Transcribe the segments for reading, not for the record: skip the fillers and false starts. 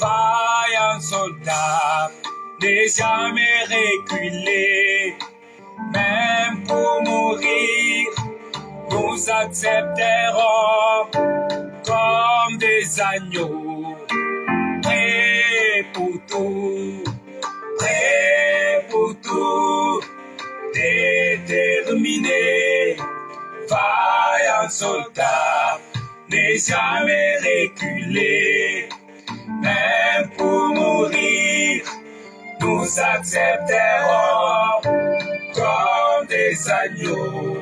vaillant soldat, n'est jamais reculé, même pour mourir, nous accepterons comme des agneaux, prêts pour tout, déterminé, vaillant soldat, n'est jamais reculé, même pour mourir, nous accepterons comme des agneaux,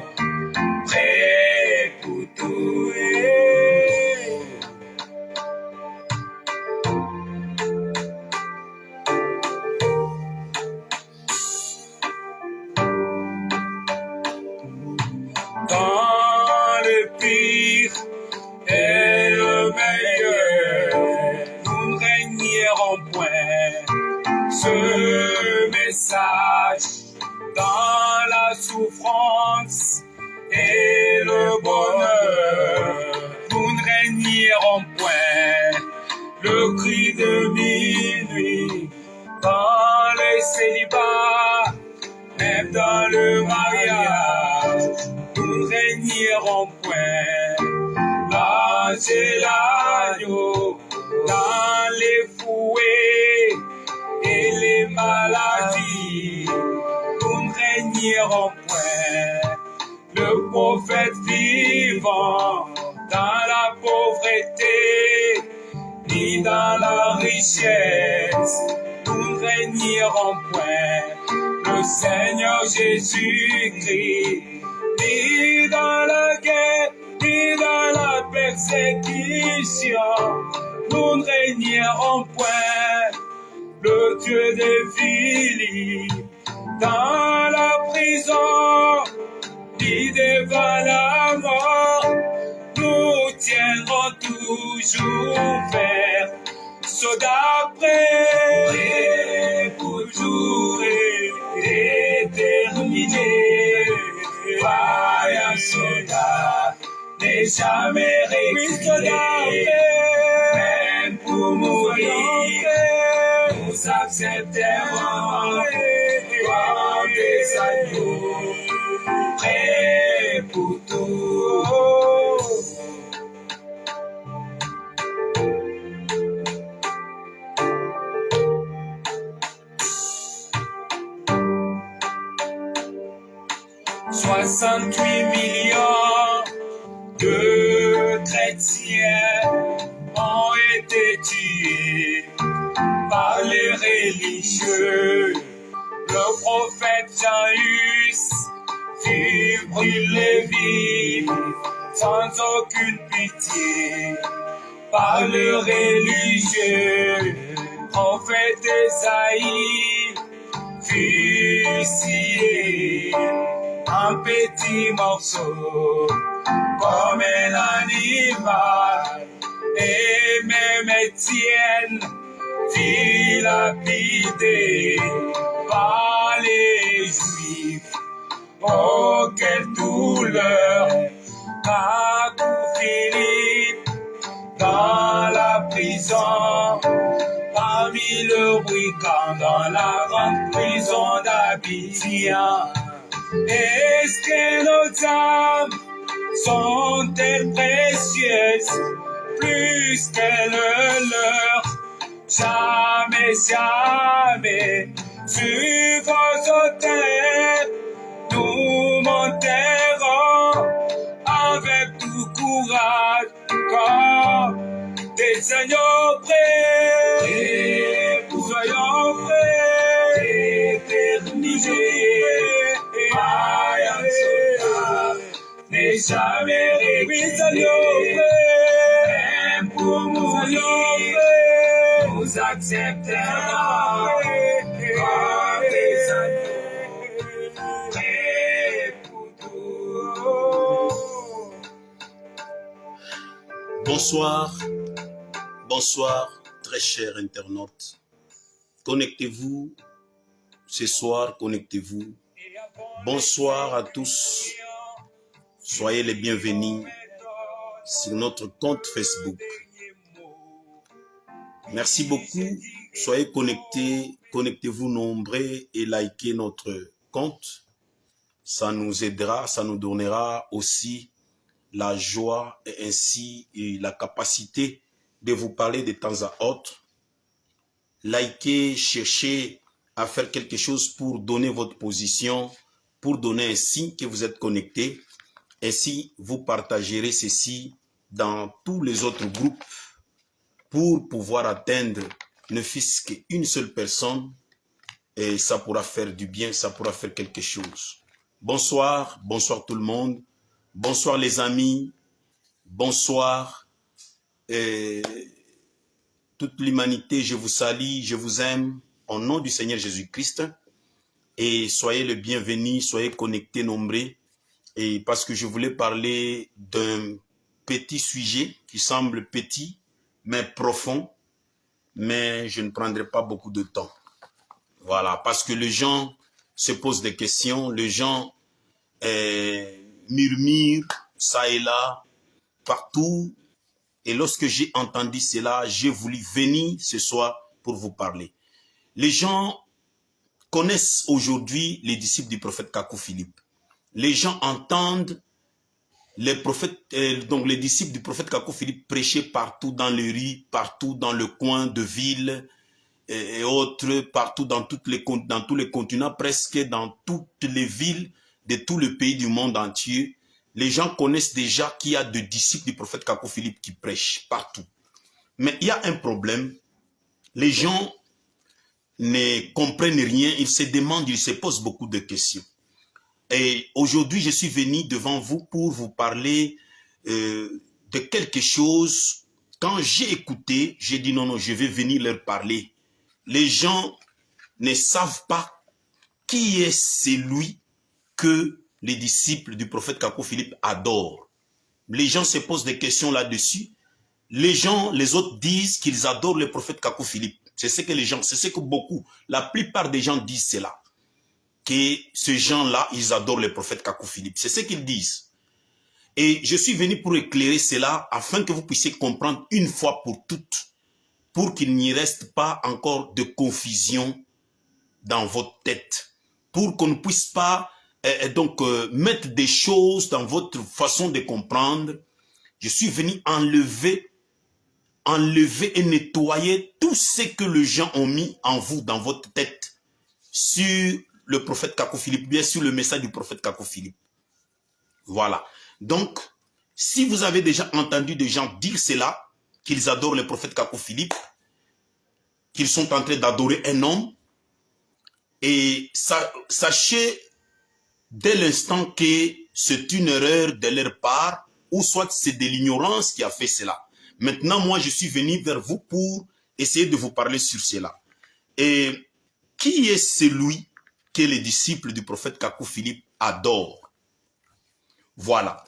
prêts pour tout. Dans le pire et le meilleur, nous ne régnerons point. Ce message dans la souffrance et le bonheur, nous ne régnerons point. Le cri de minuit dans les célibats, même dans le mariage, nous ne régnerons point. L'ange et l'agneau dans les fouets et les maladies, nous ne régnerons point. Le prophète vivant dans la pauvreté, ni dans la richesse, nous ne régnerons point. Le Seignor Jésus-Christ, ni dans la guerre, ni dans la persécution, nous ne régnerons point. Le Dieu des Philippes, dans la prison, ni devant la mort, nous tiendrons toujours vers soldats prêts pour tout et déterminés. Vaillant soldat, n'est jamais reculé, même pour mourir, nous accepterons comme des agneaux, prêts pour tout. $68 millions de chrétiens ont été tués par les religieux. Le prophète Jean-Hus fut brûlé vif sans aucune pitié par le religieux. Prophète Esaïe fut scié en petits morceaux comme un animal, et même Étienne fut lapidé par les Juifs. Oh, quelle douleur parcourt Philippe dans la prison, parmi le brigand dans la grande prison d'Abidjan. Est-ce que nos âmes sont-elles précieuses plus que le leur? Jamais, jamais, sur vos autels, nous monterons avec tout courage, comme des agneaux prêts, soyons prêts, éternisés. Vaillant soldat, n'est jamais reculé, même pour mourir, nous accepterons comme des agneaux, prêts pour tout. Bonsoir, bonsoir, très chers internautes. Connectez-vous, ce soir, connectez-vous. Bonsoir à tous. Soyez les bienvenus sur notre compte Facebook. Merci beaucoup. Soyez connectés, connectez-vous nombreux et likez notre compte. Ça nous aidera, ça nous donnera aussi la joie et ainsi la capacité de vous parler de temps à autre. Likez, cherchez à faire quelque chose pour donner votre position, pour donner un signe que vous êtes connecté. Ainsi, vous partagerez ceci dans tous les autres groupes pour pouvoir atteindre ne fût-ce qu'une seule personne, et ça pourra faire du bien, ça pourra faire quelque chose. Bonsoir, bonsoir tout le monde, bonsoir les amis, bonsoir toute l'humanité, je vous salue, je vous aime au nom du Seigneur Jésus-Christ et soyez le bienvenu, soyez connectés nombreux et parce que je voulais parler d'un petit sujet qui semble petit mais profond, mais je ne prendrai pas beaucoup de temps. Voilà, parce que les gens se posent des questions, les gens murmurent ça et là, partout. Et lorsque j'ai entendu cela, j'ai voulu venir ce soir pour vous parler. Les gens connaissent aujourd'hui les disciples du prophète Kakou Philippe. Les gens entendent les prophètes, donc les disciples du prophète Kakou Philippe prêcher partout dans les rues, partout dans le coin de ville et autres, partout dans tous les continents, presque dans toutes les villes de tout le pays du monde entier. Les gens connaissent déjà qu'il y a des disciples du prophète Kakou Philippe qui prêchent partout. Mais il y a un problème. Les gens ne comprennent rien, ils se demandent, ils se posent beaucoup de questions. Et aujourd'hui, je suis venu devant vous pour vous parler de quelque chose. Quand j'ai écouté, j'ai dit non, je vais venir leur parler. Les gens ne savent pas qui est celui que les disciples du prophète Kakou Philippe adorent. Les gens se posent des questions là-dessus. Les autres disent qu'ils adorent le prophète Kakou Philippe. C'est ce que beaucoup, la plupart des gens disent cela. Que ces gens-là, ils adorent le prophète Kakou Philippe. C'est ce qu'ils disent. Et je suis venu pour éclairer cela afin que vous puissiez comprendre une fois pour toutes, pour qu'il n'y reste pas encore de confusion dans votre tête, pour qu'on ne puisse pas mettre des choses dans votre façon de comprendre. Je suis venu enlever et nettoyer tout ce que les gens ont mis en vous, dans votre tête, sur le prophète Kakou Philippe, bien sûr le message du prophète Kakou Philippe. Voilà. Donc, si vous avez déjà entendu des gens dire cela, qu'ils adorent le prophète Kakou Philippe, qu'ils sont en train d'adorer un homme, et sachez dès l'instant que c'est une erreur de leur part, ou soit c'est de l'ignorance qui a fait cela. Maintenant, moi, je suis venu vers vous pour essayer de vous parler sur cela. Et qui est celui que les disciples du prophète Kakou Philippe adorent? Voilà.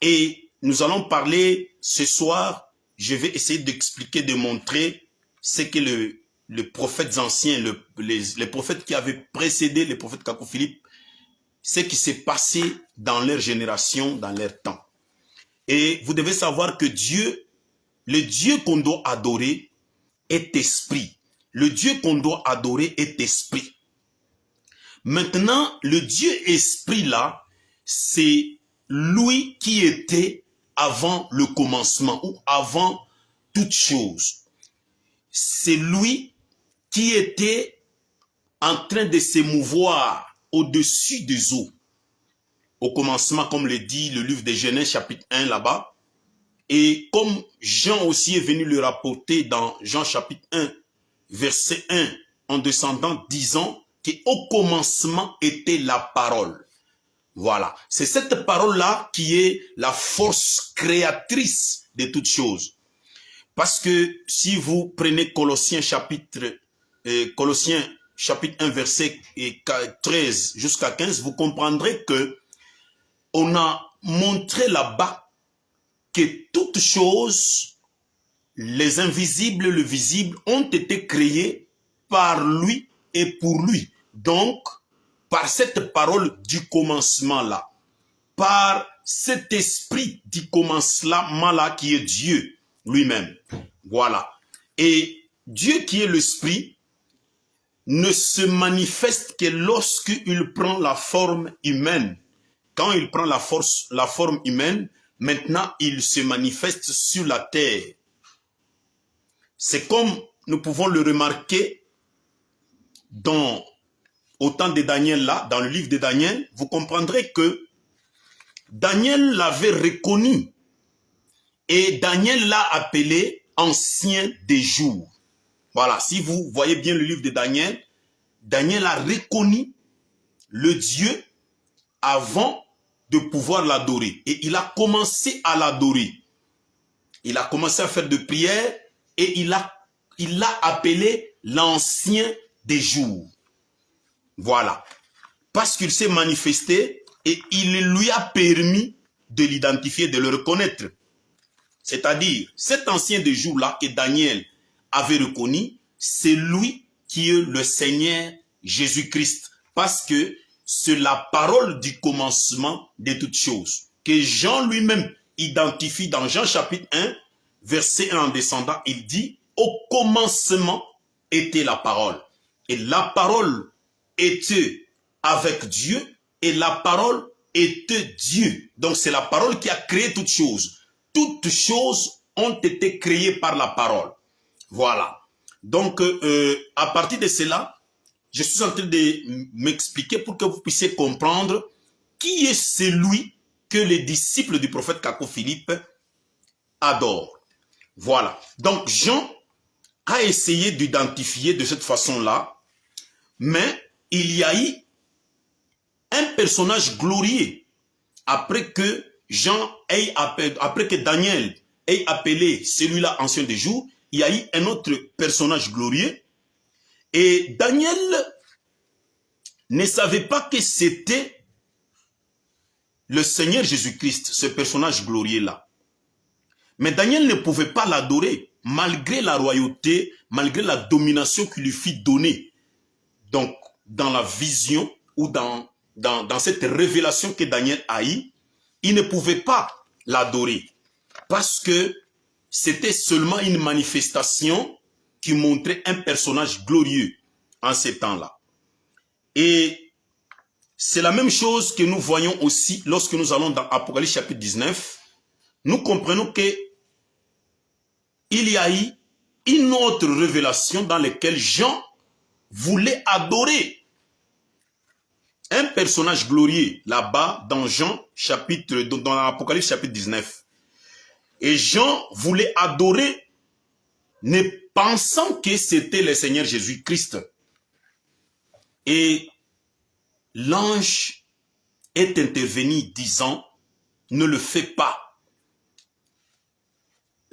Et nous allons parler ce soir, je vais essayer d'expliquer, de montrer ce que les prophètes anciens, les prophètes qui avaient précédé les prophètes Kakou Philippe, ce qui s'est passé dans leur génération, dans leur temps. Et vous devez savoir que Dieu, le Dieu qu'on doit adorer est esprit. Le Dieu qu'on doit adorer est esprit. Maintenant, le Dieu esprit là, c'est lui qui était avant le commencement ou avant toute chose. C'est lui qui était en train de se mouvoir au-dessus des eaux. Au commencement, comme le dit le livre de Genèse chapitre 1 là-bas. Et comme Jean aussi est venu le rapporter dans Jean chapitre 1, verset 1, en descendant, disant qu'au commencement était la parole. Voilà. C'est cette parole-là qui est la force créatrice de toutes choses. Parce que si vous prenez Colossiens chapitre 1, verset 13 jusqu'à 15, vous comprendrez que on a montré là-bas que toutes choses, les invisibles, le visible, ont été créées par lui et pour lui. Donc, par cette parole du commencement-là, par cet esprit du commencement-là qui est Dieu lui-même. Voilà. Et Dieu qui est l'esprit ne se manifeste que lorsqu'il prend la forme humaine. Quand il prend la forme humaine, maintenant il se manifeste sur la terre. C'est comme nous pouvons le remarquer au temps de Daniel là, dans le livre de Daniel, vous comprendrez que Daniel l'avait reconnu et Daniel l'a appelé ancien des jours. Voilà, si vous voyez bien le livre de Daniel, Daniel a reconnu le Dieu avant de pouvoir l'adorer. Et il a commencé à l'adorer. Il a commencé à faire de prières et il l'a appelé l'ancien des jours. Voilà. Parce qu'il s'est manifesté et il lui a permis de l'identifier, de le reconnaître. C'est-à-dire, cet ancien des jours-là que Daniel avait reconnu, c'est lui qui est le Seigneur Jésus-Christ. Parce que c'est la parole du commencement de toutes choses. Que Jean lui-même identifie dans Jean chapitre 1, verset 1 en descendant, il dit, au commencement était la parole. Et la parole était avec Dieu et la parole était Dieu. Donc c'est la parole qui a créé toutes choses. Toutes choses ont été créées par la parole. Voilà. Donc, à partir de cela, je suis en train de m'expliquer pour que vous puissiez comprendre qui est celui que les disciples du prophète Kako Philippe adorent. Voilà. Donc, Jean a essayé d'identifier de cette façon-là, mais il y a eu un personnage glorieux après que après que Daniel ait appelé celui-là ancien des jours, il y a eu un autre personnage glorieux. Et Daniel ne savait pas que c'était le Seigneur Jésus-Christ, ce personnage glorieux-là. Mais Daniel ne pouvait pas l'adorer, malgré la royauté, malgré la domination qui lui fit donner. Donc, dans la vision ou dans cette révélation que Daniel a eue, il ne pouvait pas l'adorer. Parce que c'était seulement une manifestation qui montrait un personnage glorieux en ces temps-là. Et c'est la même chose que nous voyons aussi lorsque nous allons dans Apocalypse chapitre 19. Nous comprenons que il y a eu une autre révélation dans laquelle Jean voulait adorer un personnage glorieux là-bas dans dans l'Apocalypse chapitre 19. Et Jean voulait adorer, ne pensant que c'était le Seigneur Jésus-Christ. Et l'ange est intervenu disant, ne le fais pas.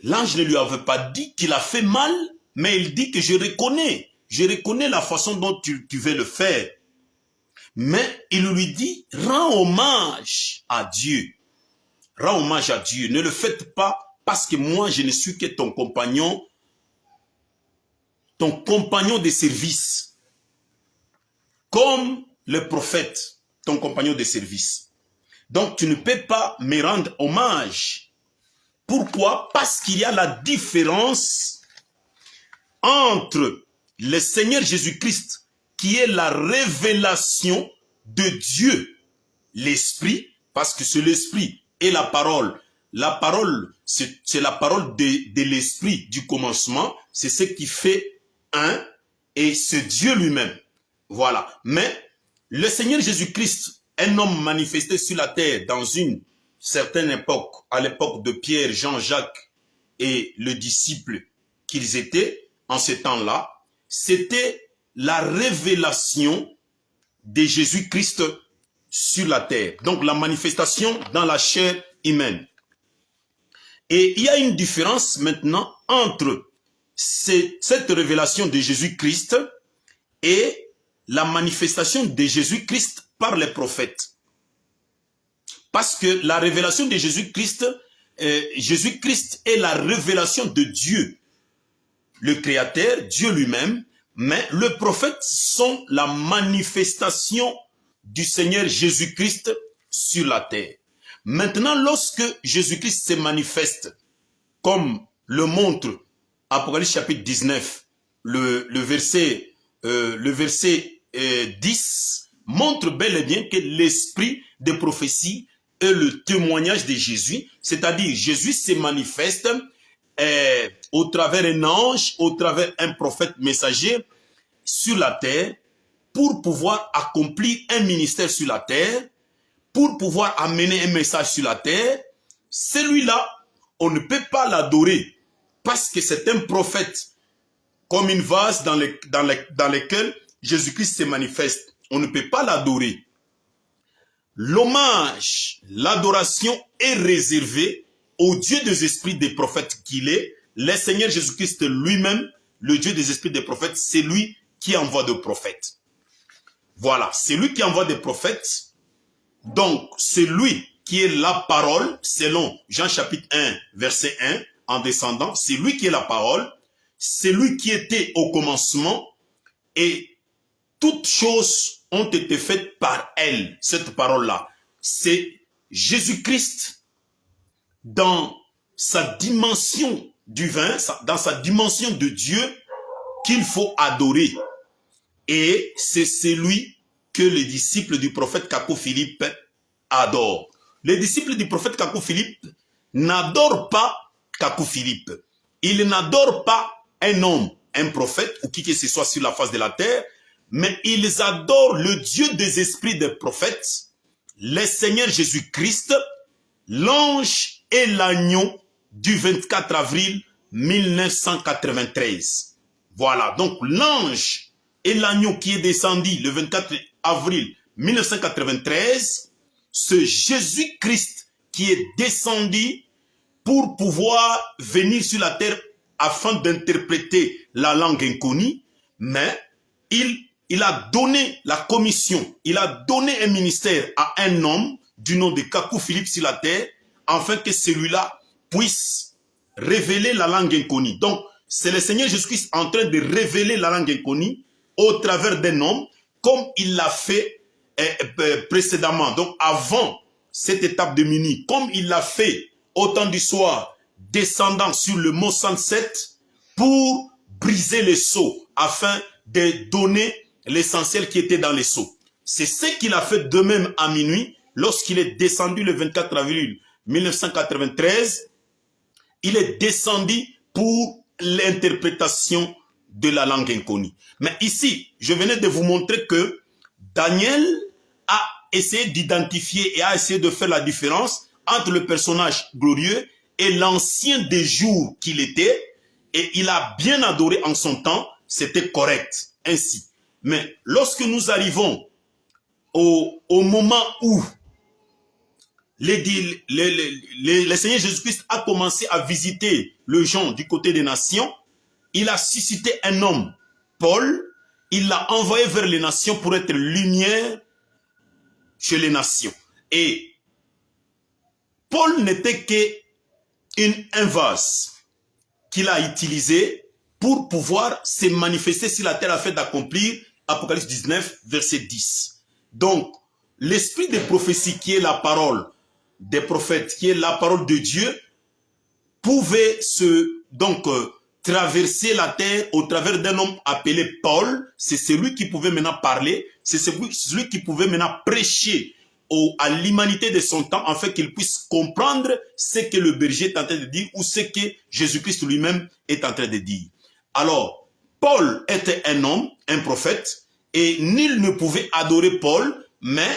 L'ange ne lui avait pas dit qu'il a fait mal, mais il dit que je reconnais la façon dont tu veux le faire. Mais il lui dit, rends hommage à Dieu. Rends hommage à Dieu. Ne le faites pas parce que moi, je ne suis que ton compagnon de service. Comme le prophète, ton compagnon de service. Donc, tu ne peux pas me rendre hommage. Pourquoi? Parce qu'il y a la différence entre le Seigneur Jésus-Christ, qui est la révélation de Dieu, l'Esprit, parce que c'est l'Esprit et la parole. La parole, c'est la parole de l'Esprit du commencement, c'est ce qui fait un, et c'est Dieu lui-même. Voilà. Mais le Seigneur Jésus-Christ, un homme manifesté sur la terre dans une certaine époque, à l'époque de Pierre, Jean, Jacques et le disciple qu'ils étaient en ce temps-là, c'était la révélation de Jésus-Christ sur la terre. Donc la manifestation dans la chair humaine. Et il y a une différence maintenant entre cette révélation de Jésus-Christ et la manifestation de Jésus-Christ par les prophètes. Parce que la révélation de Jésus-Christ, Jésus-Christ est la révélation de Dieu, le Créateur, Dieu lui-même, mais les prophètes sont la manifestation du Seigneur Jésus-Christ sur la terre. Maintenant, lorsque Jésus-Christ se manifeste, comme le montre Apocalypse chapitre 19, le verset 10 montre bel et bien que l'esprit de prophétie est le témoignage de Jésus, c'est-à-dire Jésus se manifeste au travers un ange, au travers un prophète messager sur la terre pour pouvoir accomplir un ministère sur la terre, pour pouvoir amener un message sur la terre. Celui-là, on ne peut pas l'adorer parce que c'est un prophète comme une vase dans lequel Jésus-Christ se manifeste. On ne peut pas l'adorer. L'hommage, l'adoration est réservée au Dieu des esprits des prophètes qu'il est. Le Seigneur Jésus-Christ lui-même, le Dieu des esprits des prophètes, c'est lui qui envoie des prophètes. Voilà, c'est lui qui envoie des prophètes. Donc, c'est lui qui est la parole, selon Jean chapitre 1, verset 1, en descendant. C'est lui qui est la parole. C'est lui qui était au commencement. Et toutes choses ont été faites par elle, cette parole-là. C'est Jésus-Christ dans sa dimension divine, dans sa dimension de Dieu, qu'il faut adorer. Et c'est celui que les disciples du prophète Kakou Philippe adorent. Les disciples du prophète Kakou Philippe n'adorent pas Kakou Philippe. Ils n'adorent pas un homme, un prophète, ou qui que ce soit sur la face de la terre, mais ils adorent le Dieu des esprits des prophètes, le Seigneur Jésus-Christ, l'ange et l'agneau du 24 avril 1993. Voilà, donc l'ange et l'agneau qui est descendu le 24 avril 1993, c'est Jésus-Christ qui est descendu pour pouvoir venir sur la terre afin d'interpréter la langue inconnue, mais il a donné la commission, il a donné un ministère à un homme du nom de Kakou Philippe sur la terre, afin que celui-là puisse révéler la langue inconnue. Donc, c'est le Seigneur Jésus-Christ en train de révéler la langue inconnue au travers d'un homme, comme il l'a fait précédemment. Donc, avant cette étape de minuit, comme il l'a fait au temps du soir, descendant sur le mont 107 pour briser les seaux, afin de donner l'essentiel qui était dans les seaux. C'est ce qu'il a fait de même à minuit, lorsqu'il est descendu le 24 avril 1993, il est descendu pour l'interprétation de la langue inconnue. Mais ici, je venais de vous montrer que Daniel a essayé d'identifier et a essayé de faire la différence entre le personnage glorieux et l'ancien des jours qu'il était, et il a bien adoré en son temps, c'était correct, ainsi. Mais lorsque nous arrivons au moment où le Seigneur Jésus-Christ a commencé à visiter le gens du côté des nations, il a suscité un homme, Paul, il l'a envoyé vers les nations pour être lumière chez les nations. Et Paul n'était qu'un vase qu'il a utilisé pour pouvoir se manifester sur la terre afin d'accomplir Apocalypse 19, verset 10. Donc, l'esprit de prophétie qui est la parole des prophètes, qui est la parole de Dieu, pouvait traverser la terre au travers d'un homme appelé Paul. C'est celui qui pouvait maintenant parler, c'est celui qui pouvait maintenant prêcher à l'humanité de son temps, afin qu'il puisse comprendre ce que le berger est en train de dire ou ce que Jésus-Christ lui-même est en train de dire. Alors, Paul était un homme, un prophète, et nul ne pouvait adorer Paul, mais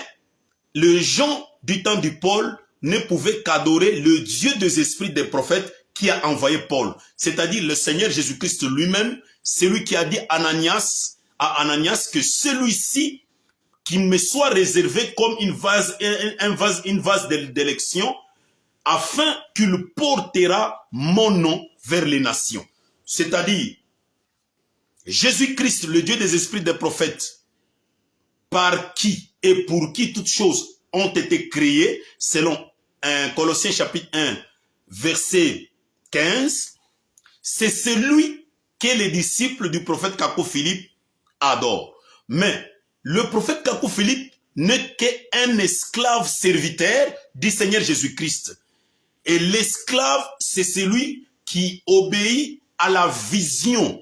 les gens du temps du Paul ne pouvaient qu'adorer le Dieu des esprits des prophètes qui a envoyé Paul. C'est-à-dire le Seigneur Jésus-Christ lui-même, c'est lui qui a dit à Ananias que celui-ci qui me soit réservé comme une vase d'élection, afin qu'il portera mon nom vers les nations. C'est-à-dire, Jésus-Christ, le Dieu des esprits des prophètes, par qui et pour qui toutes choses ont été créées, selon Colossiens chapitre 1, verset 15, c'est celui que les disciples du prophète Kakou Philippe adorent. Mais le prophète Kakou Philippe n'est qu'un esclave serviteur du Seigneur Jésus-Christ. Et l'esclave, c'est celui qui obéit à la vision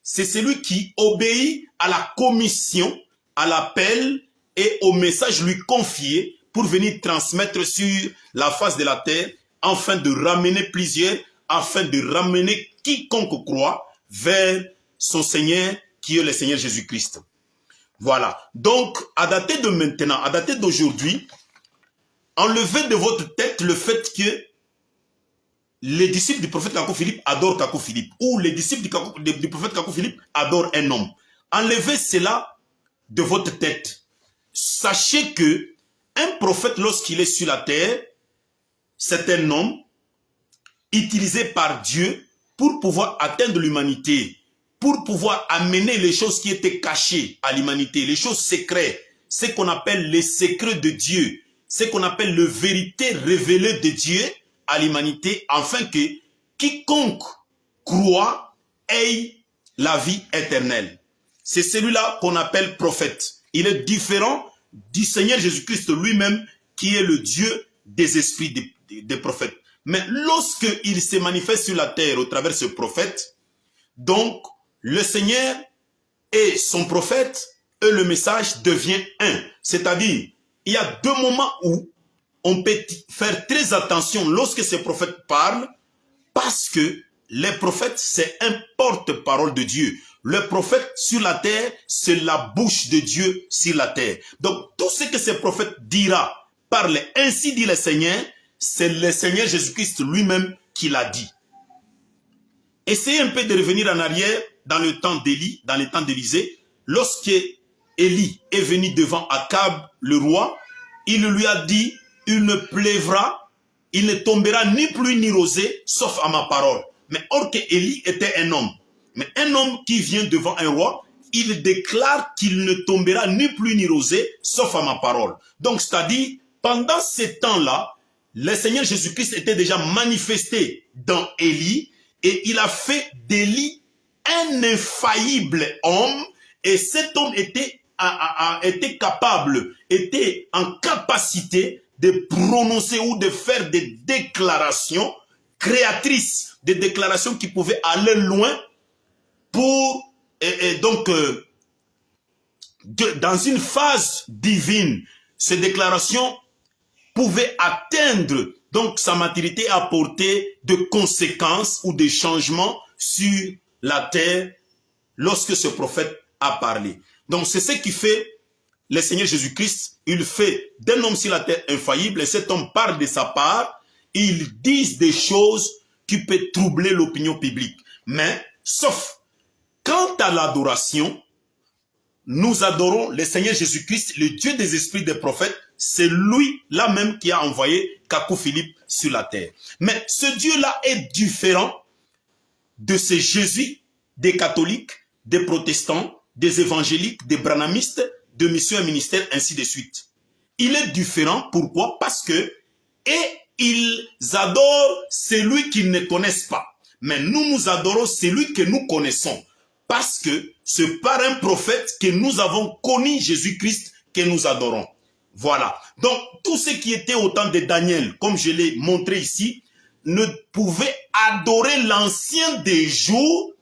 c'est celui qui obéit à la commission, à l'appel et au message lui confié pour venir transmettre sur la face de la terre, afin de ramener plusieurs, afin de ramener quiconque croit vers son Seigneur, qui est le Seigneur Jésus-Christ. Voilà. Donc, à dater de maintenant, à dater d'aujourd'hui, enlevez de votre tête le fait que les disciples du prophète Kakou Philippe adorent Kakou Philippe, ou les disciples du prophète Kakou Philippe adorent un homme. Enlevez cela de votre tête. Sachez que un prophète, lorsqu'il est sur la terre, c'est un homme utilisé par Dieu pour pouvoir atteindre l'humanité, pour pouvoir amener les choses qui étaient cachées à l'humanité, les choses secrètes, ce qu'on appelle les secrets de Dieu, ce qu'on appelle la vérité révélée de Dieu à l'humanité, afin que quiconque croit ait la vie éternelle. C'est celui-là qu'on appelle prophète. Il est différent du Seigneur Jésus-Christ lui-même, qui est le Dieu des esprits des prophètes. Mais lorsqu'il se manifeste sur la terre au travers de ce prophète, donc le Seigneur et son prophète et le message devient un. C'est-à-dire, il y a deux moments où on peut faire très attention lorsque ces prophètes parlent, parce que les prophètes, c'est un porte-parole de Dieu. Le prophète sur la terre, c'est la bouche de Dieu sur la terre. Donc, tout ce que ces prophètes dira, parle, ainsi dit le Seigneur, c'est le Seigneur Jésus-Christ lui-même qui l'a dit. Essayez un peu de revenir en arrière dans le temps d'Élie, dans le temps d'Élisée. Lorsque Élie est venu devant Akab, le roi, il lui a dit, il ne pleuvra, il ne tombera ni pluie ni rosée, sauf à ma parole. Mais or que Élie était un homme. Mais un homme qui vient devant un roi, il déclare qu'il ne tombera ni pluie ni rosée, sauf à ma parole. Donc, c'est-à-dire, pendant ces temps-là, le Seigneur Jésus-Christ était déjà manifesté dans Élie, et il a fait d'Élie un infaillible homme, et cet homme était capable, était en capacité de prononcer ou de faire des déclarations créatrices, des déclarations qui pouvaient aller loin pour, dans une phase divine. Ces déclarations pouvaient atteindre donc sa maturité, apporter de conséquences ou des changements sur la terre lorsque ce prophète a parlé. Donc c'est ce qui fait le Seigneur Jésus-Christ. Il fait d'un homme sur la terre infaillible, et cet homme parle de sa part, il dit des choses qui peuvent troubler l'opinion publique. Mais, sauf, quant à l'adoration, nous adorons le Seigneur Jésus-Christ, le Dieu des esprits des prophètes. C'est lui-là même qui a envoyé Kakou Philippe sur la terre. Mais ce Dieu-là est différent de ce Jésus des catholiques, des protestants, des évangéliques, des branhamistes, de mission et ministère, ainsi de suite. Il est différent, pourquoi? Parce que, ils adorent celui qu'ils ne connaissent pas. Mais nous adorons celui que nous connaissons. Parce que c'est par un prophète que nous avons connu Jésus-Christ que nous adorons. Voilà. Donc, tout ce qui était au temps de Daniel, comme je l'ai montré ici, ne pouvait adorer l'ancien des jours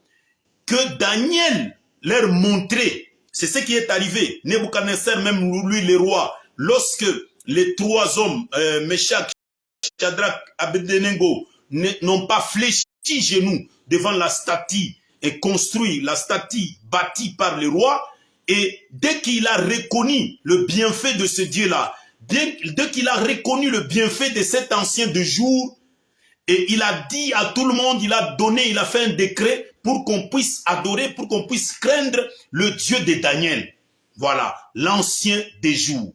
que Daniel leur montrait. C'est ce qui est arrivé. Nebuchadnezzar, même lui, le roi, lorsque les trois hommes, Meshach, Shadrach, Abednego, n'ont pas fléchi genoux devant la statue et construit la statue bâtie par le roi, et dès qu'il a reconnu le bienfait de ce Dieu-là, dès qu'il a reconnu le bienfait de cet ancien de jour, et il a dit à tout le monde, il a fait un décret pour qu'on puisse adorer, pour qu'on puisse craindre le Dieu de Daniel. Voilà, l'ancien des jours.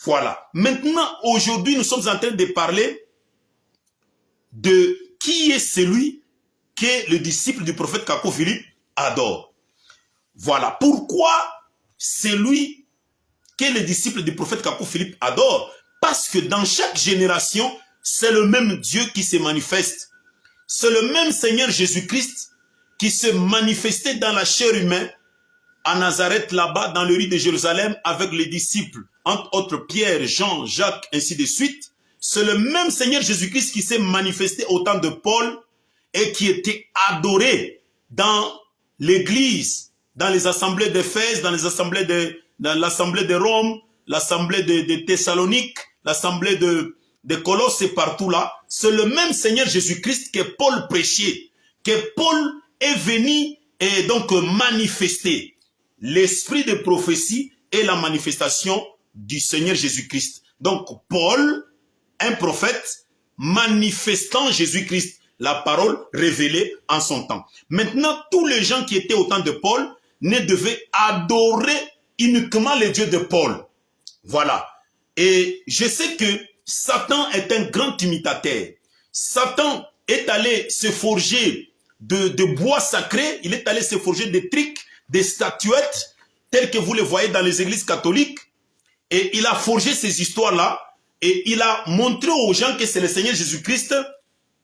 Voilà. Maintenant, aujourd'hui, nous sommes en train de parler de qui est celui que le disciple du prophète Kakou Philippe adore. Voilà. Pourquoi celui que le disciple du prophète Kakou Philippe adore? Parce que dans chaque génération, c'est le même Dieu qui se manifeste. C'est le même Seigneur Jésus-Christ qui se manifestait dans la chair humaine à Nazareth, là-bas, dans le riz de Jérusalem, avec les disciples, entre autres Pierre, Jean, Jacques, ainsi de suite. C'est le même Seigneur Jésus-Christ qui s'est manifesté au temps de Paul et qui était adoré dans l'Église, dans les assemblées d'Éphèse, dans l'assemblée de Rome, l'assemblée de Thessalonique, l'assemblée de Colosse et partout là, c'est le même Seigneur Jésus-Christ que Paul prêchait, que Paul est venu et donc manifester. L'esprit de prophétie est la manifestation du Seigneur Jésus-Christ. Donc Paul, un prophète, manifestant Jésus-Christ, la parole révélée en son temps. Maintenant, tous les gens qui étaient au temps de Paul ne devaient adorer uniquement le Dieu de Paul. Voilà. Et je sais que Satan est un grand imitateur. Satan est allé se forger de bois sacré, il est allé se forger des trucs, des statuettes, telles que vous les voyez dans les églises catholiques. Et il a forgé ces histoires-là, et il a montré aux gens que c'est le Seigneur Jésus-Christ.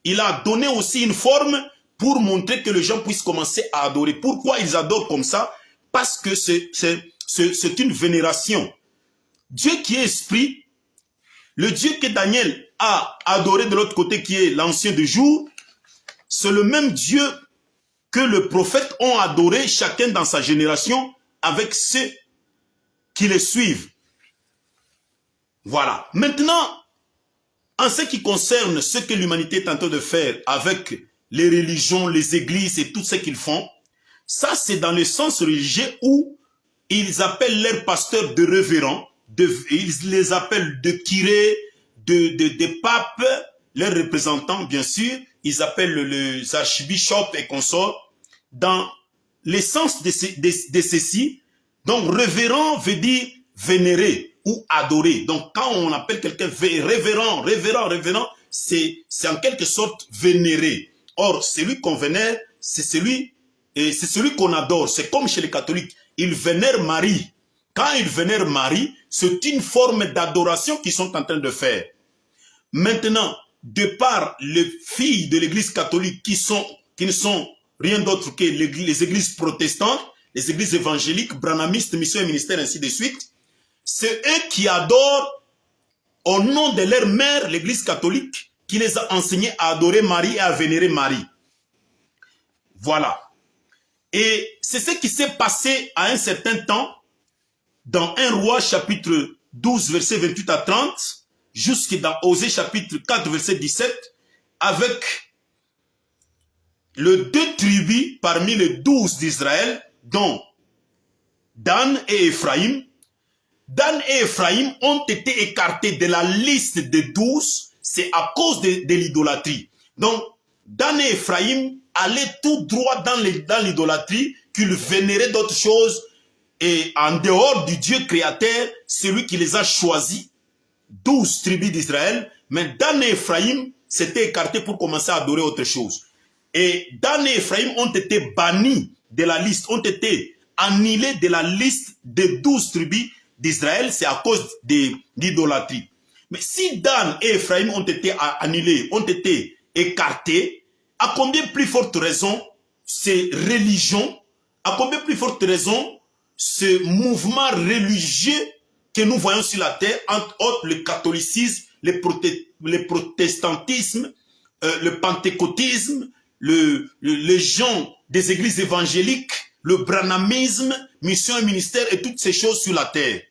Il a donné aussi une forme pour montrer que les gens puissent commencer à adorer. Pourquoi ils adorent comme ça? Parce que c'est une vénération. Dieu qui est esprit, le Dieu que Daniel a adoré de l'autre côté, qui est l'ancien de jour, c'est le même Dieu que les prophètes ont adoré, chacun dans sa génération, avec ceux qui les suivent. Voilà. Maintenant, en ce qui concerne ce que l'humanité est en train de faire avec les religions, les églises et tout ce qu'ils font, ça c'est dans le sens religieux où ils appellent leurs pasteurs de révérends, ils les appellent de curés, de papes, leurs représentants bien sûr, ils appellent les archbishops et consorts. Dans l'essence de ceci, donc révérend veut dire vénérer ou adorer. Donc quand on appelle quelqu'un révérend, c'est en quelque sorte vénérer. Or, celui qu'on vénère, c'est celui qu'on adore. C'est comme chez les catholiques, ils vénèrent Marie. Quand ils vénèrent Marie, c'est une forme d'adoration qu'ils sont en train de faire. Maintenant, de par les filles de l'église catholique qui ne sont rien d'autre que les églises protestantes, les églises évangéliques, branhamistes, mission et ministère, ainsi de suite, c'est eux qui adorent au nom de leur mère, l'église catholique, qui les a enseignés à adorer Marie et à vénérer Marie. Voilà. Et c'est ce qui s'est passé à un certain temps dans 1 Roi chapitre 12, verset 28 à 30, jusqu'à dans Osée chapitre 4, verset 17, avec les 2 tribus parmi les 12 d'Israël, dont Dan et Ephraïm. Dan et Ephraïm ont été écartés de la liste des 12, c'est à cause de l'idolâtrie. Donc, Dan et Ephraïm allaient tout droit dans l'idolâtrie, qu'ils vénéraient d'autres choses, et en dehors du Dieu créateur, celui qui les a choisis, 12 tribus d'Israël, mais Dan et Ephraïm s'étaient écartés pour commencer à adorer autre chose. Et Dan et Ephraïm ont été bannis de la liste, ont été annulés de la liste des 12 tribus d'Israël, c'est à cause de l'idolâtrie. Mais si Dan et Ephraïm ont été annulés, ont été écartés, à combien plus forte raison ces religions, à combien plus forte raison ce mouvement religieux que nous voyons sur la terre, entre autres le catholicisme, le protestantisme, le pentecôtisme, les gens des églises évangéliques, le branhamisme, mission et ministère et toutes ces choses sur la terre,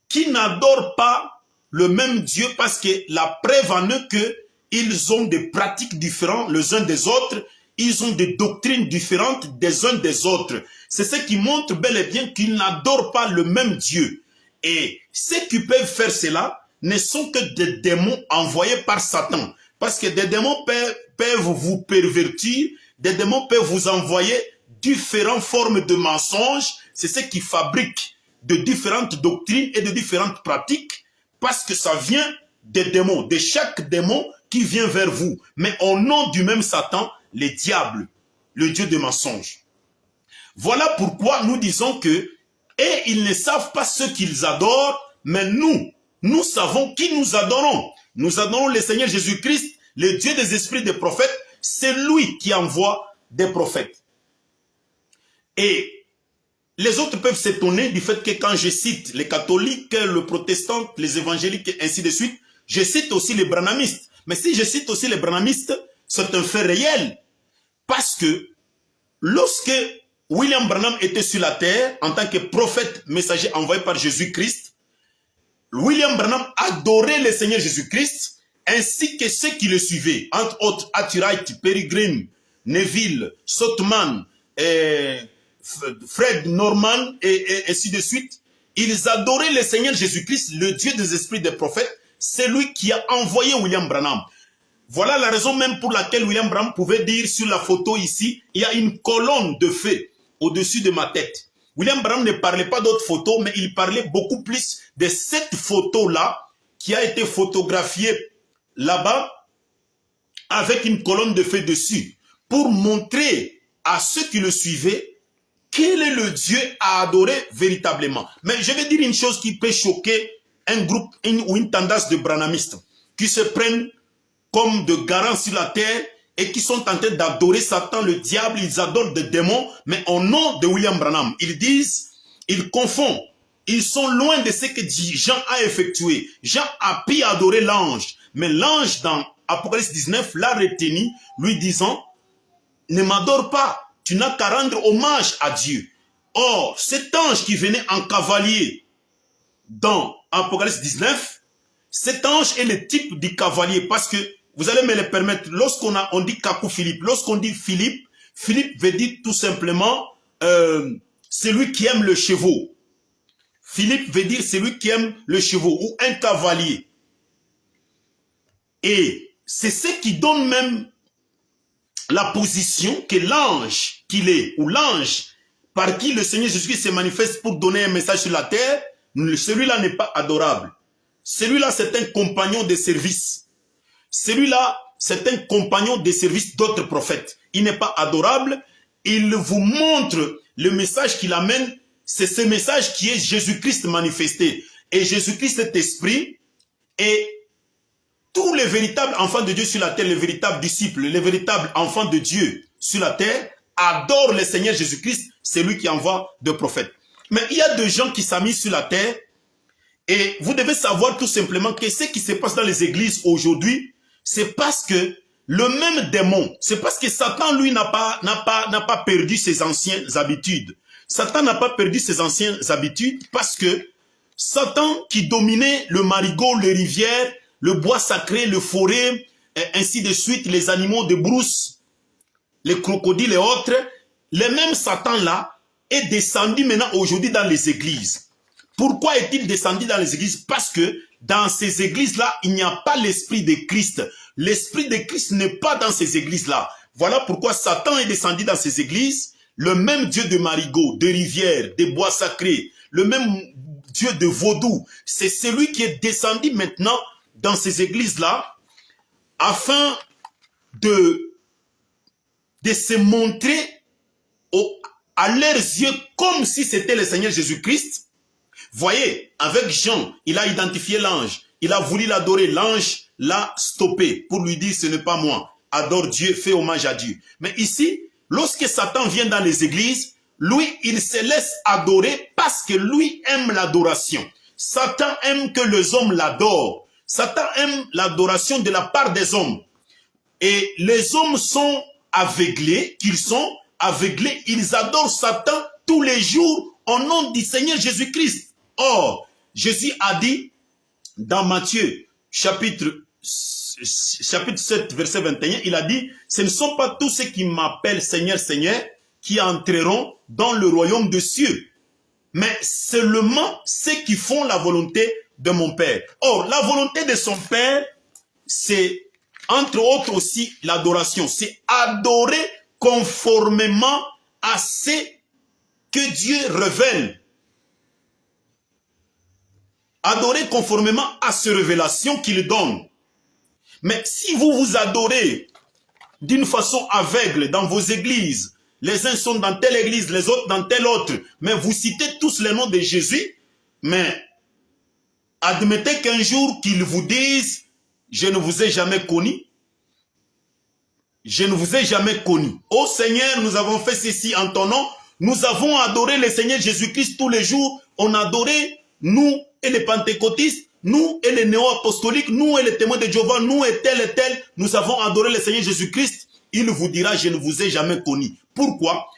qui n'adorent pas le même Dieu parce que la preuve en eux qu'ils ont des pratiques différentes les uns des autres, ils ont des doctrines différentes des uns des autres. C'est ce qui montre bel et bien qu'ils n'adorent pas le même Dieu. Et ceux qui peuvent faire cela ne sont que des démons envoyés par Satan. Parce que des démons peuvent vous pervertir, des démons peuvent vous envoyer différentes formes de mensonges. C'est ce qui fabrique de différentes doctrines et de différentes pratiques. Parce que ça vient des démons, de chaque démon qui vient vers vous. Mais au nom du même Satan, les diables, le Dieu de mensonges. Voilà pourquoi nous disons que, et ils ne savent pas ce qu'ils adorent, mais nous savons qui nous adorons. Nous adorons le Seigneur Jésus-Christ, le Dieu des esprits des prophètes, c'est lui qui envoie des prophètes. Et les autres peuvent s'étonner du fait que quand je cite les catholiques, les protestants, les évangéliques et ainsi de suite, je cite aussi les branhamistes. Mais si je cite aussi les branhamistes, c'est un fait réel. Parce que lorsque William Branham était sur la terre en tant que prophète messager envoyé par Jésus-Christ. William Branham adorait le Seigneur Jésus-Christ ainsi que ceux qui le suivaient, entre autres Atterite, Peregrine, Neville, Sothman, Fred Norman et ainsi de suite. Ils adoraient le Seigneur Jésus-Christ, le Dieu des esprits des prophètes. C'est lui qui a envoyé William Branham. Voilà la raison même pour laquelle William Branham pouvait dire sur la photo ici, il y a une colonne de feu au-dessus de ma tête. William Branham ne parlait pas d'autres photos, mais il parlait beaucoup plus de cette photo-là qui a été photographiée là-bas avec une colonne de feu dessus pour montrer à ceux qui le suivaient quel est le Dieu à adorer véritablement. Mais je vais dire une chose qui peut choquer un groupe ou une tendance de branhamistes qui se prennent comme de garants sur la terre et qui sont en train d'adorer Satan, le diable, ils adorent des démons, mais au nom de William Branham, ils disent, ils confondent, ils sont loin de ce que Jean a effectué. Jean a pu adorer l'ange, mais l'ange dans Apocalypse 19 l'a retenu, lui disant, ne m'adore pas, tu n'as qu'à rendre hommage à Dieu. Or, cet ange qui venait en cavalier dans Apocalypse 19, cet ange est le type du cavalier parce que, vous allez me le permettre, lorsqu'on dit Kakou Philippe, lorsqu'on dit Philippe, Philippe veut dire tout simplement celui qui aime le chevaux. Philippe veut dire celui qui aime le chevaux ou un cavalier. Et c'est ce qui donne même la position que l'ange qu'il est, ou l'ange par qui le Seigneur Jésus-Christ se manifeste pour donner un message sur la terre, celui-là n'est pas adorable. Celui-là, c'est un compagnon de service. Celui-là, c'est un compagnon de service d'autres prophètes. Il n'est pas adorable. Il vous montre le message qu'il amène. C'est ce message qui est Jésus-Christ manifesté. Et Jésus-Christ est esprit. Et tous les véritables enfants de Dieu sur la terre, les véritables disciples, les véritables enfants de Dieu sur la terre, adorent le Seigneur Jésus-Christ. C'est lui qui envoie des prophètes. Mais il y a des gens qui s'amusent sur la terre. Et vous devez savoir tout simplement que ce qui se passe dans les églises aujourd'hui, c'est parce que le même démon, c'est parce que Satan, lui, n'a pas perdu ses anciennes habitudes. Satan n'a pas perdu ses anciennes habitudes parce que Satan qui dominait le marigot, les rivières, le bois sacré, le forêt, et ainsi de suite, les animaux de brousse, les crocodiles et autres, le même Satan-là est descendu maintenant aujourd'hui dans les églises. Pourquoi est-il descendu dans les églises? Parce que dans ces églises-là, il n'y a pas l'esprit de Christ. L'esprit de Christ n'est pas dans ces églises-là. Voilà pourquoi Satan est descendu dans ces églises. Le même Dieu de marigot, de rivières, des bois sacrés, le même Dieu de vaudou, c'est celui qui est descendu maintenant dans ces églises-là afin de se montrer à leurs yeux comme si c'était le Seigneur Jésus-Christ. Voyez, avec Jean, il a identifié l'ange. Il a voulu l'adorer. L'ange l'a stoppé pour lui dire, ce n'est pas moi. Adore Dieu, fais hommage à Dieu. Mais ici, lorsque Satan vient dans les églises, lui, il se laisse adorer parce que lui aime l'adoration. Satan aime que les hommes l'adorent. Satan aime l'adoration de la part des hommes. Et les hommes sont aveuglés, ils adorent Satan tous les jours au nom du Seigneur Jésus-Christ. Or, Jésus a dit dans Matthieu chapitre 7 verset 21, il a dit, ce ne sont pas tous ceux qui m'appellent Seigneur, Seigneur qui entreront dans le royaume des cieux, mais seulement ceux qui font la volonté de mon Père. Or, la volonté de son Père, c'est entre autres aussi l'adoration. C'est adorer conformément à ce que Dieu révèle. Adorer conformément à ces révélations qu'il donne. Mais si vous vous adorez d'une façon aveugle dans vos églises, les uns sont dans telle église, les autres dans telle autre, mais vous citez tous le nom de Jésus, mais admettez qu'un jour qu'ils vous disent, je ne vous ai jamais connu. Je ne vous ai jamais connu. Ô Seigneur, nous avons fait ceci en ton nom. Nous avons adoré le Seigneur Jésus-Christ tous les jours. On a adoré, nous et les pentecôtistes, nous et les néo-apostoliques, nous et les témoins de Jéhovah, nous et tel, nous avons adoré le Seigneur Jésus-Christ. Il vous dira, je ne vous ai jamais connu. Pourquoi?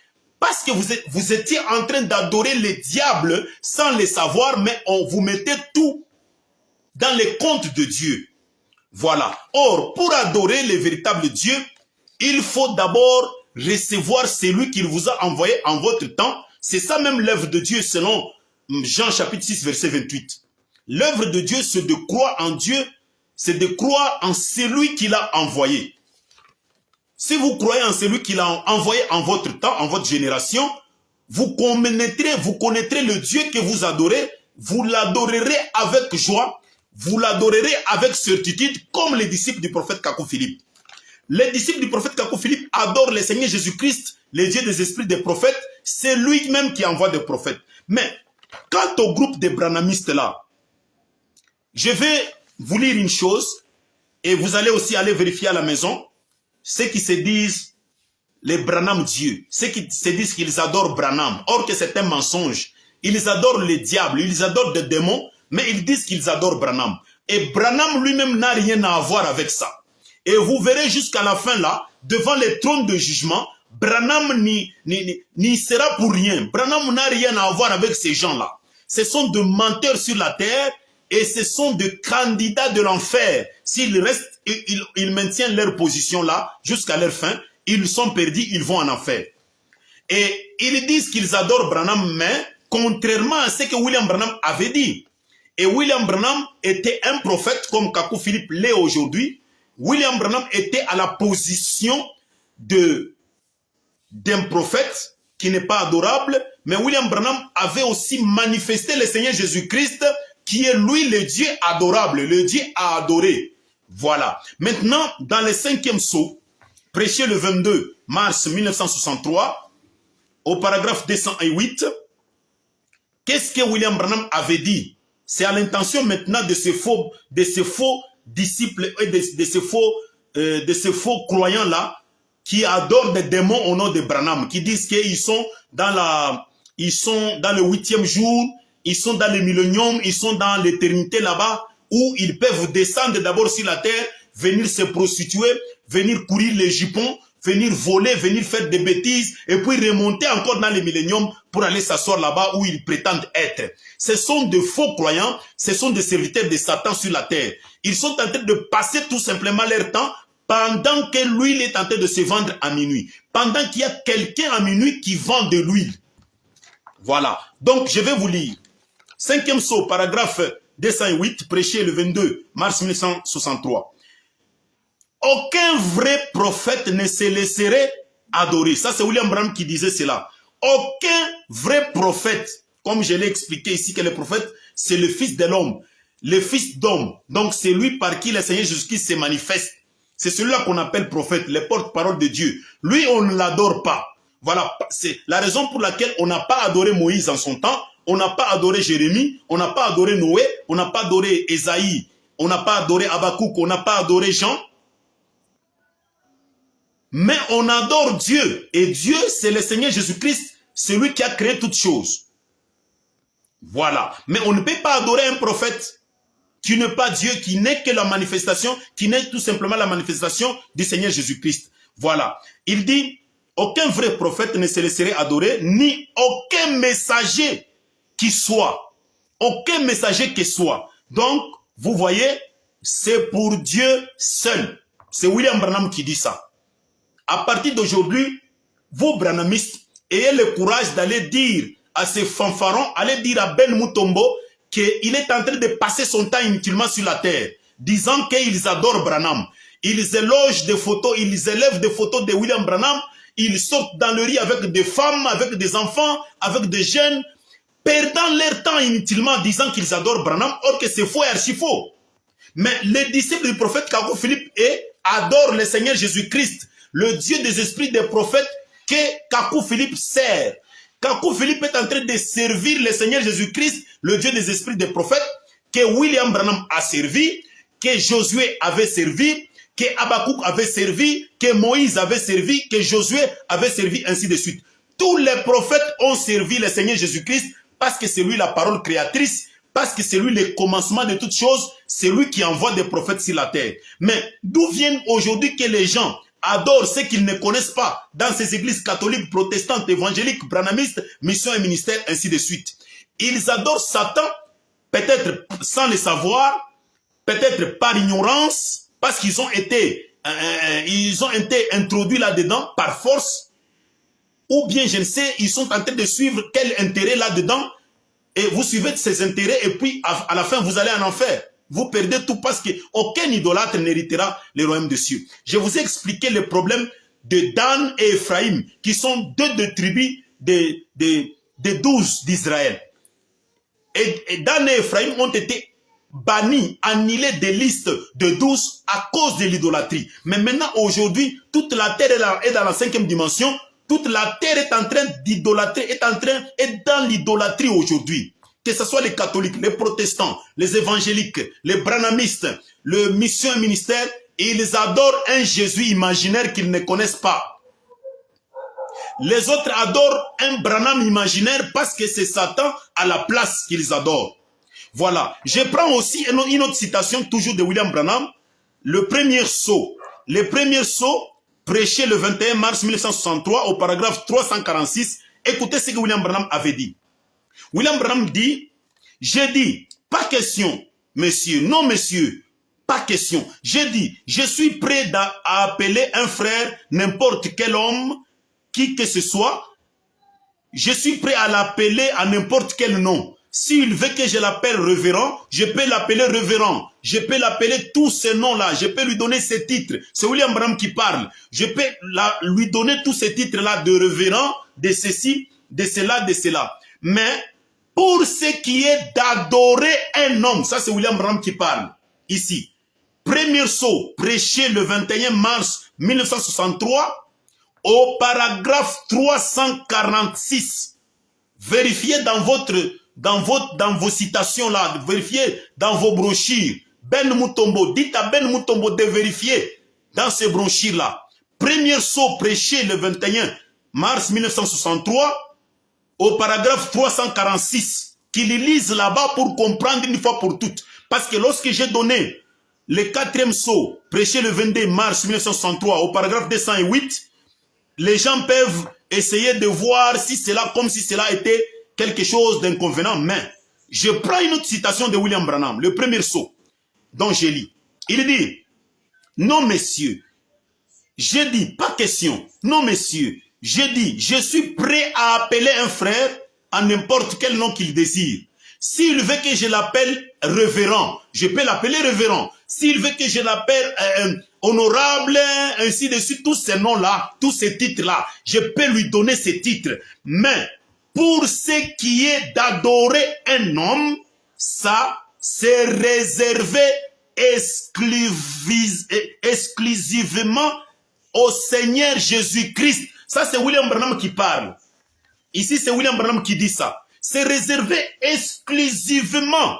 Parce que vous étiez en train d'adorer les diables sans les savoir, mais on vous mettait tout dans les comptes de Dieu. Voilà. Or, pour adorer le véritable Dieu, il faut d'abord recevoir celui qu'il vous a envoyé en votre temps. C'est ça même l'œuvre de Dieu selon Jean chapitre 6 verset 28. L'œuvre de Dieu, c'est de croire en Dieu, c'est de croire en celui qu'il a envoyé. Si vous croyez en celui qu'il a envoyé en votre temps, en votre génération, vous connaîtrez le Dieu que vous adorez, vous l'adorerez avec joie, vous l'adorerez avec certitude, comme les disciples du prophète Kakou Philippe. Les disciples du prophète Kakou Philippe adorent le Seigneur Jésus-Christ, le Dieu des esprits des prophètes, c'est lui-même qui envoie des prophètes. Mais, quant au groupe des branhamistes là, je vais vous lire une chose, et vous allez aussi aller vérifier à la maison, ceux qui se disent les Branham Dieu, ceux qui se disent qu'ils adorent Branham, or que c'est un mensonge. Ils adorent les diables, ils adorent des démons, mais ils disent qu'ils adorent Branham. Et Branham lui-même n'a rien à voir avec ça. Et vous verrez jusqu'à la fin là, devant les trônes de jugement, Branham n'y sera pour rien. Branham n'a rien à voir avec ces gens-là. Ce sont de menteurs sur la terre et ce sont des candidats de l'enfer. S'ils restent, ils maintiennent leur position là jusqu'à leur fin, ils sont perdus, ils vont en enfer. Et ils disent qu'ils adorent Branham, mais contrairement à ce que William Branham avait dit. Et William Branham était un prophète comme Kakou Philippe l'est aujourd'hui. William Branham était à la position d'un prophète qui n'est pas adorable, mais William Branham avait aussi manifesté le Seigneur Jésus-Christ qui est lui le Dieu adorable, le Dieu à adorer. Voilà. Maintenant, dans le 5e sceau, prêché le 22 mars 1963, au paragraphe 208, qu'est-ce que William Branham avait dit? C'est à l'intention maintenant de ces faux disciples et de ces faux croyants-là qui adorent des démons au nom de Branham, qui disent qu'ils sont dans le 8e jour, ils sont dans le millénium, ils sont dans l'éternité là-bas, où ils peuvent descendre d'abord sur la terre, venir se prostituer, venir courir les jupons, venir voler, venir faire des bêtises, et puis remonter encore dans le millénium pour aller s'asseoir là-bas où ils prétendent être. Ce sont de faux croyants, ce sont des serviteurs de Satan sur la terre. Ils sont en train de passer tout simplement leur temps pendant que l'huile est en train de se vendre à minuit. Pendant qu'il y a quelqu'un à minuit qui vend de l'huile. Voilà. Donc, je vais vous lire. 5e sceau, paragraphe 208, prêché le 22 mars 1963. Aucun vrai prophète ne se laisserait adorer. Ça, c'est William Branham qui disait cela. Aucun vrai prophète, comme je l'ai expliqué ici, que le prophète, c'est le fils de l'homme, le fils d'homme. Donc, c'est lui par qui le Seigneur Jésus-Christ se manifeste. C'est celui-là qu'on appelle prophète, le porte-parole de Dieu. Lui, on ne l'adore pas. Voilà, c'est la raison pour laquelle on n'a pas adoré Moïse en son temps, on n'a pas adoré Jérémie, on n'a pas adoré Noé, on n'a pas adoré Ésaïe, on n'a pas adoré Habakkuk, on n'a pas adoré Jean. Mais on adore Dieu. Et Dieu, c'est le Seigneur Jésus-Christ, celui qui a créé toutes choses. Voilà. Mais on ne peut pas adorer un prophète qui n'est pas Dieu, qui n'est que la manifestation, qui n'est tout simplement la manifestation du Seigneur Jésus-Christ. Voilà. Il dit, aucun vrai prophète ne se laisserait adorer, ni aucun messager qui soit. Aucun messager qui soit. Donc, vous voyez, c'est pour Dieu seul. C'est William Branham qui dit ça. À partir d'aujourd'hui, vous branhamistes, ayez le courage d'aller dire à ces fanfarons, allez dire à Ben Mutombo qu'il est en train de passer son temps inutilement sur la terre, disant qu'ils adorent Branham. Ils élogent des photos, ils élèvent des photos de William Branham, ils sortent dans le riz avec des femmes, avec des enfants, avec des jeunes, perdant leur temps inutilement, disant qu'ils adorent Branham, or que c'est faux et archi faux. Mais les disciples du prophète Kakou Philippe adorent le Seigneur Jésus-Christ, le Dieu des esprits des prophètes que Kakou Philippe sert. Kakou Philippe est en train de servir le Seigneur Jésus-Christ, le Dieu des esprits des prophètes, que William Branham a servi, que Josué avait servi, que Habakkuk avait servi, que Moïse avait servi, que Josué avait servi, ainsi de suite. Tous les prophètes ont servi le Seigneur Jésus-Christ parce que c'est lui la parole créatrice, parce que c'est lui le commencement de toutes choses, c'est lui qui envoie des prophètes sur la terre. Mais d'où viennent aujourd'hui que les gens adorent ce qu'ils ne connaissent pas dans ces églises catholiques, protestantes, évangéliques, branamistes, mission et ministère, ainsi de suite. Ils adorent Satan, peut-être sans le savoir, peut-être par ignorance, parce qu'ils ont été introduits là-dedans par force, ou bien, je ne sais, ils sont en train de suivre quel intérêt là-dedans, et vous suivez ces intérêts, et puis à la fin, vous allez en enfer. Vous perdez tout parce qu'aucun idolâtre n'héritera le royaume des cieux. Je vous ai expliqué le problème de Dan et Ephraïm, qui sont deux tribus des 12 d'Israël. Et Dan et Ephraïm ont été bannis, annihilés des listes de 12 à cause de l'idolâtrie. Mais maintenant, aujourd'hui, toute la terre est dans la 5e dimension. Toute la terre est en train d'idolâtrer, est dans l'idolâtrie aujourd'hui. Que ce soit les catholiques, les protestants, les évangéliques, les branamistes, le mission et ministère, ils adorent un Jésus imaginaire qu'ils ne connaissent pas. Les autres adorent un Branham imaginaire parce que c'est Satan à la place qu'ils adorent. Voilà. Je prends aussi une autre citation toujours de William Branham. Le premier sceau prêché le 21 mars 1963 au paragraphe 346. Écoutez ce que William Branham avait dit. William Branham dit, j'ai dit, pas question, monsieur, non monsieur, pas question. J'ai dit, je suis prêt à appeler un frère, n'importe quel homme, qui que ce soit, je suis prêt à l'appeler à n'importe quel nom. S'il veut que je l'appelle révérend, je peux l'appeler révérend. Je peux l'appeler tous ces noms-là. Je peux lui donner ces titres. C'est William Branham qui parle. Je peux lui donner tous ces titres-là de révérend, de ceci, de cela, de cela. Mais pour ce qui est d'adorer un homme, ça c'est William Branham qui parle ici. Premier sceau, prêché le 21 mars 1963 au paragraphe 346. Vérifiez dans vos citations là, vérifiez dans vos brochures. Ben Mutombo, dites à Ben Mutombo de vérifier dans ces brochures là. Premier sceau prêché le 21 mars 1963 au paragraphe 346, qu'il lise là-bas pour comprendre une fois pour toutes. Parce que lorsque j'ai donné le 4e sceau, prêché le 22 mars 1963, au paragraphe 208, les gens peuvent essayer de voir si cela, comme si cela était quelque chose d'inconvénient. Mais je prends une autre citation de William Branham, le premier sceau, dont je lis. Il dit, non messieurs, j'ai dit, pas question, non messieurs, j'ai dit, je suis prêt à appeler un frère à n'importe quel nom qu'il désire. S'il veut que je l'appelle révérend, je peux l'appeler révérend. S'il veut que je l'appelle honorable, ainsi de suite, tous ces noms-là, tous ces titres-là, je peux lui donner ces titres. Mais pour ce qui est d'adorer un homme, ça, c'est réservé exclusivement au Seigneur Jésus-Christ. Ça, c'est William Branham qui parle. Ici, c'est William Branham qui dit ça. C'est réservé exclusivement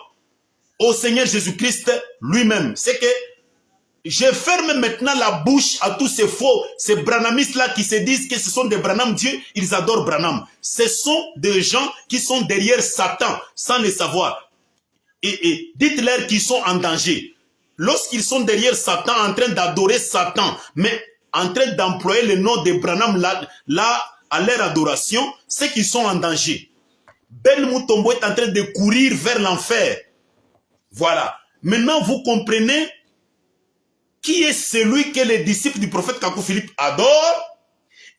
au Seigneur Jésus-Christ lui-même. C'est que je ferme maintenant la bouche à tous ces faux, ces branhamistes-là qui se disent que ce sont des Branham Dieu, ils adorent Branham. Ce sont des gens qui sont derrière Satan, sans le savoir. Et dites-leur qu'ils sont en danger. Lorsqu'ils sont derrière Satan, en train d'adorer Satan, mais en train d'employer le nom de Branham là à leur adoration, c'est qu'ils sont en danger. Ben Mutombo est en train de courir vers l'enfer. Voilà. Maintenant, vous comprenez qui est celui que les disciples du prophète Kakou Philippe adorent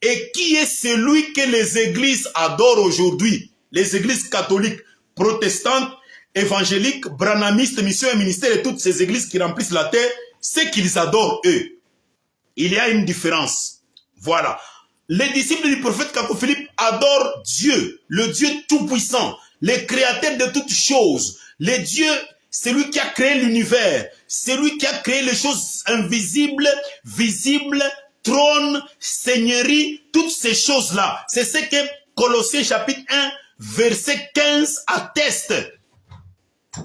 et qui est celui que les églises adorent aujourd'hui. Les églises catholiques, protestantes, évangéliques, branhamistes, mission et ministère et toutes ces églises qui remplissent la terre, c'est qu'ils adorent eux. Il y a une différence. Voilà. Les disciples du prophète Kakou Philippe adorent Dieu, le Dieu tout-puissant, le créateur de toutes choses. Le Dieu, c'est lui qui a créé l'univers, c'est lui qui a créé les choses invisibles, visibles, trône, seigneurie, toutes ces choses-là. C'est ce que Colossiens chapitre 1, verset 15 atteste.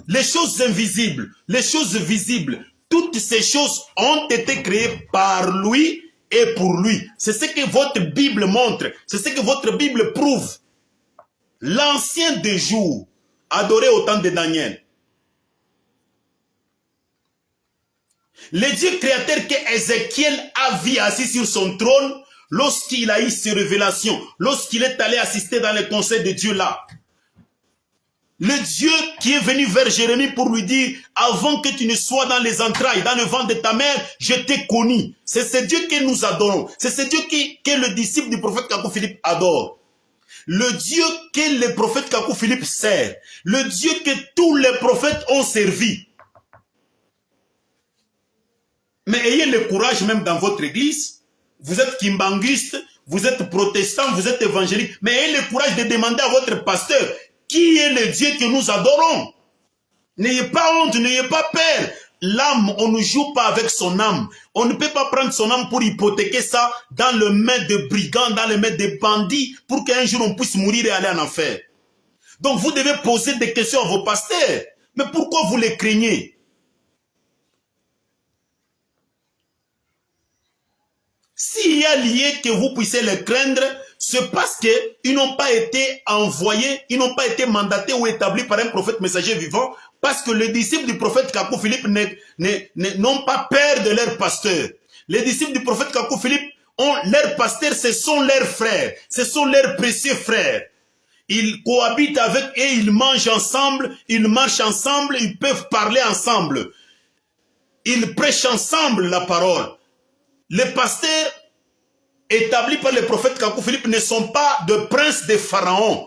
Les choses invisibles, les choses visibles, toutes ces choses ont été créées par lui et pour lui. C'est ce que votre Bible montre. C'est ce que votre Bible prouve. L'ancien des jours, adoré au temps de Daniel. Le Dieu créateur que Ézéchiel a vu assis sur son trône, lorsqu'il a eu ses révélations, lorsqu'il est allé assister dans le conseil de Dieu là. Le Dieu qui est venu vers Jérémie pour lui dire, avant que tu ne sois dans les entrailles, dans le ventre de ta mère, je t'ai connu. C'est ce Dieu que nous adorons. C'est ce Dieu que le disciple du prophète Kakou Philippe adore. Le Dieu que le prophète Kakou Philippe sert. Le Dieu que tous les prophètes ont servi. Mais ayez le courage même dans votre église. Vous êtes kimbanguiste, vous êtes protestant, vous êtes évangélique. Mais ayez le courage de demander à votre pasteur, qui est le Dieu que nous adorons? N'ayez pas honte, n'ayez pas peur. L'âme, on ne joue pas avec son âme. On ne peut pas prendre son âme pour hypothéquer ça dans le main de brigands, dans les mains de bandits, pour qu'un jour on puisse mourir et aller en enfer. Donc vous devez poser des questions à vos pasteurs. Mais pourquoi vous les craignez? S'il y a lieu que vous puissiez les craindre, c'est parce qu'ils n'ont pas été envoyés, ils n'ont pas été mandatés ou établis par un prophète messager vivant, parce que les disciples du prophète Kakou Philippe n'ont pas peur de leur pasteur. Les disciples du prophète Kakou Philippe ont leurs pasteurs, ce sont leurs frères, ce sont leurs précieux frères. Ils cohabitent avec eux, ils mangent ensemble, ils marchent ensemble, ils peuvent parler ensemble. Ils prêchent ensemble la parole. Les pasteurs établis par le prophète Kakou Philippe ne sont pas de princes de Pharaon.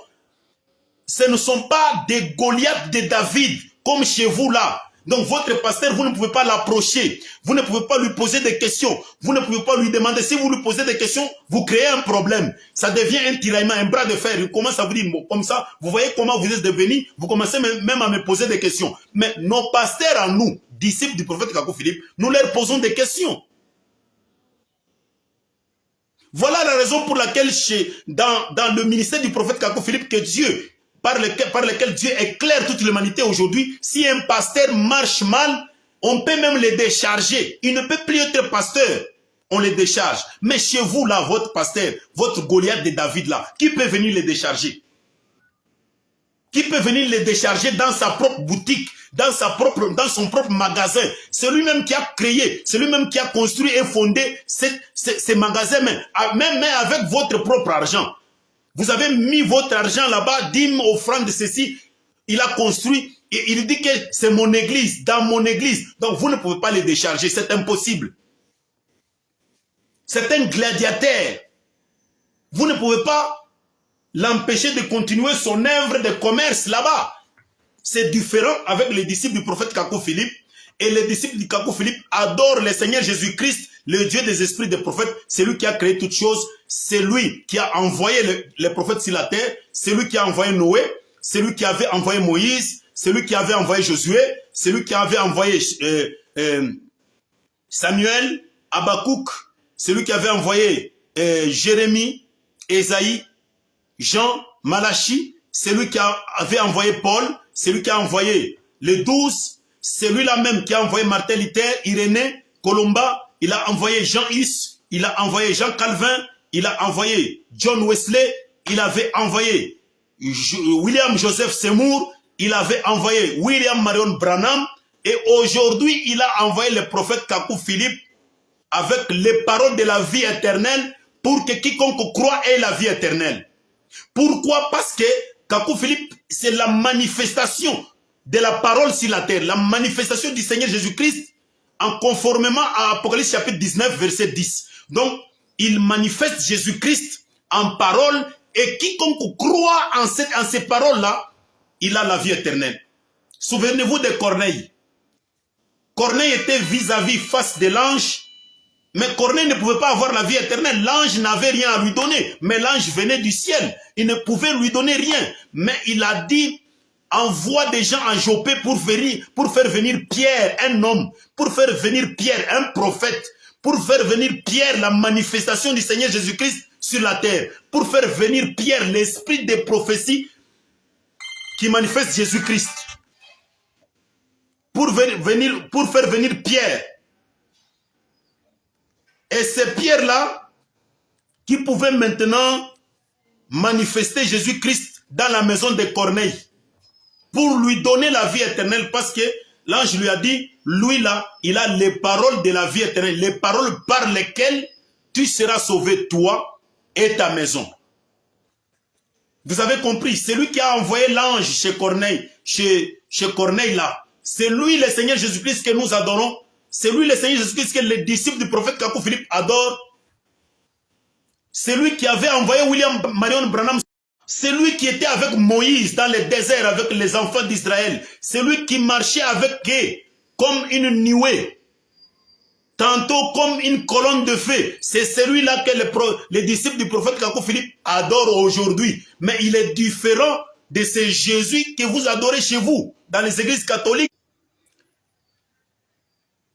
Ce ne sont pas des Goliaths de David, comme chez vous là. Donc votre pasteur, vous ne pouvez pas l'approcher. Vous ne pouvez pas lui poser des questions. Vous ne pouvez pas lui demander. Si vous lui posez des questions, vous créez un problème. Ça devient un tiraillement, un bras de fer. Il commence à vous dire, bon, comme ça, vous voyez comment vous êtes devenu. Vous commencez même à me poser des questions. Mais nos pasteurs à nous, disciples du prophète Kakou Philippe, nous leur posons des questions. Voilà la raison pour laquelle dans le ministère du prophète Kakou Philippe, que Dieu, par lequel Dieu éclaire toute l'humanité aujourd'hui, si un pasteur marche mal, on peut même le décharger. Il ne peut plus être pasteur. On le décharge. Mais chez vous là, votre pasteur, votre Goliath de David là, qui peut venir le décharger? Qui peut venir le décharger dans sa propre boutique, dans son propre magasin? C'est lui-même qui a créé, c'est lui-même qui a construit et fondé ces magasins, même avec votre propre argent. Vous avez mis votre argent là-bas, dîmes, offrandes de ceci. Il a construit, et il dit que c'est mon église, dans mon église. Donc vous ne pouvez pas le décharger, c'est impossible. C'est un gladiateur. Vous ne pouvez pas l'empêcher de continuer son œuvre de commerce là-bas. C'est différent avec les disciples du prophète Kakou Philippe. Et les disciples du Kakou Philippe adorent le Seigneur Jésus-Christ, le Dieu des esprits des prophètes. C'est lui qui a créé toutes choses. C'est lui qui a envoyé les prophètes sur la terre. C'est lui qui a envoyé Noé. C'est lui qui avait envoyé Moïse. C'est lui qui avait envoyé Josué. C'est lui qui avait envoyé Samuel, Habakkuk. C'est lui qui avait envoyé Jérémie, Ésaïe, Jean, Malachie. C'est lui qui avait envoyé Paul. C'est lui qui a envoyé les 12. C'est lui-là même qui a envoyé Martin Luther, Irénée, Colomba. Il a envoyé Jean Hus. Il a envoyé Jean Calvin. Il a envoyé John Wesley. Il avait envoyé William Joseph Seymour. Il avait envoyé William Marion Branham. Et aujourd'hui, il a envoyé le prophète Kakou Philippe avec les paroles de la vie éternelle pour que quiconque croit ait la vie éternelle. Pourquoi? Parce que Kakou Philippe, c'est la manifestation de la parole sur la terre, la manifestation du Seigneur Jésus-Christ en conformément à Apocalypse chapitre 19, verset 10. Donc, il manifeste Jésus-Christ en parole et quiconque croit en ces paroles-là, il a la vie éternelle. Souvenez-vous de Corneille. Corneille était vis-à-vis face de l'ange, mais Corneille ne pouvait pas avoir la vie éternelle. L'ange n'avait rien à lui donner, mais l'ange venait du ciel. Il ne pouvait lui donner rien. Mais il a dit, envoie des gens à Jopé pour faire venir Pierre, un homme, pour faire venir Pierre, un prophète, pour faire venir Pierre, la manifestation du Seigneur Jésus-Christ sur la terre, pour faire venir Pierre, l'esprit des prophéties qui manifeste Jésus-Christ, pour faire venir Pierre. Et c'est Pierre-là qui pouvait maintenant manifester Jésus-Christ dans la maison de Corneille pour lui donner la vie éternelle, parce que l'ange lui a dit, lui là, il a les paroles de la vie éternelle, les paroles par lesquelles tu seras sauvé, toi et ta maison. Vous avez compris, c'est lui qui a envoyé l'ange chez Corneille, chez Corneille là. C'est lui le Seigneur Jésus-Christ que nous adorons. C'est lui le Seigneur Jésus-Christ que les disciples du prophète Kakou Philippe adorent. C'est lui qui avait envoyé William Marion Branham. C'est lui qui était avec Moïse dans le désert avec les enfants d'Israël. C'est lui qui marchait avec eux comme une nuée. Tantôt comme une colonne de feu. C'est celui-là que les disciples du prophète Kakou Philippe adorent aujourd'hui. Mais il est différent de ce Jésus que vous adorez chez vous, dans les églises catholiques.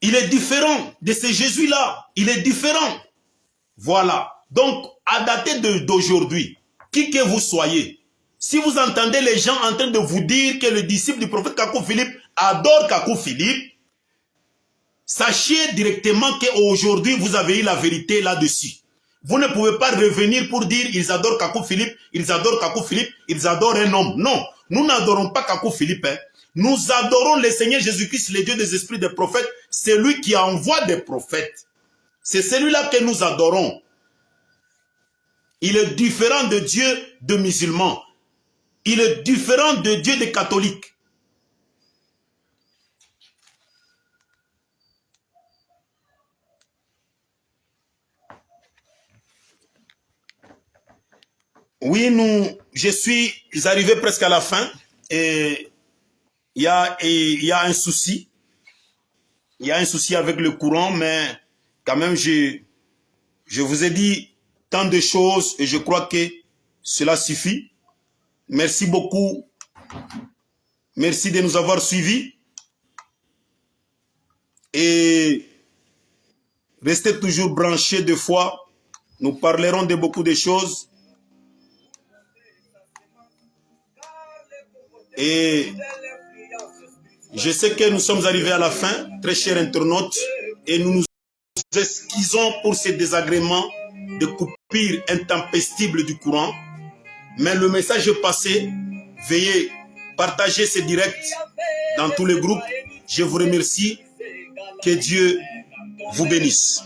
Il est différent de ce Jésus-là. Il est différent. Voilà. Donc, à dater d'aujourd'hui, qui que vous soyez, si vous entendez les gens en train de vous dire que le disciple du prophète Kakou Philippe adore Kakou Philippe, sachez directement qu'aujourd'hui, vous avez eu la vérité là-dessus. Vous ne pouvez pas revenir pour dire ils adorent Kakou Philippe, ils adorent Kakou Philippe, ils adorent un homme. Non, nous n'adorons pas Kakou Philippe. Hein. Nous adorons le Seigneur Jésus-Christ, le Dieu des esprits des prophètes. C'est lui qui envoie des prophètes. C'est celui-là que nous adorons. Il est différent de Dieu de musulmans. Il est différent de Dieu des catholiques. Oui, je suis arrivé presque à la fin et il y a un souci. Il y a un souci avec le courant, mais quand même, je vous ai dit tant de choses et je crois que cela suffit. Merci beaucoup. Merci de nous avoir suivis. Et restez toujours branchés de foi. Nous parlerons de beaucoup de choses. Et je sais que nous sommes arrivés à la fin, très chers internautes, et nous nous excusons pour ces désagréments de coupure intempestive du courant. Mais le message est passé. Veuillez partager ce direct dans tous les groupes. Je vous remercie. Que Dieu vous bénisse.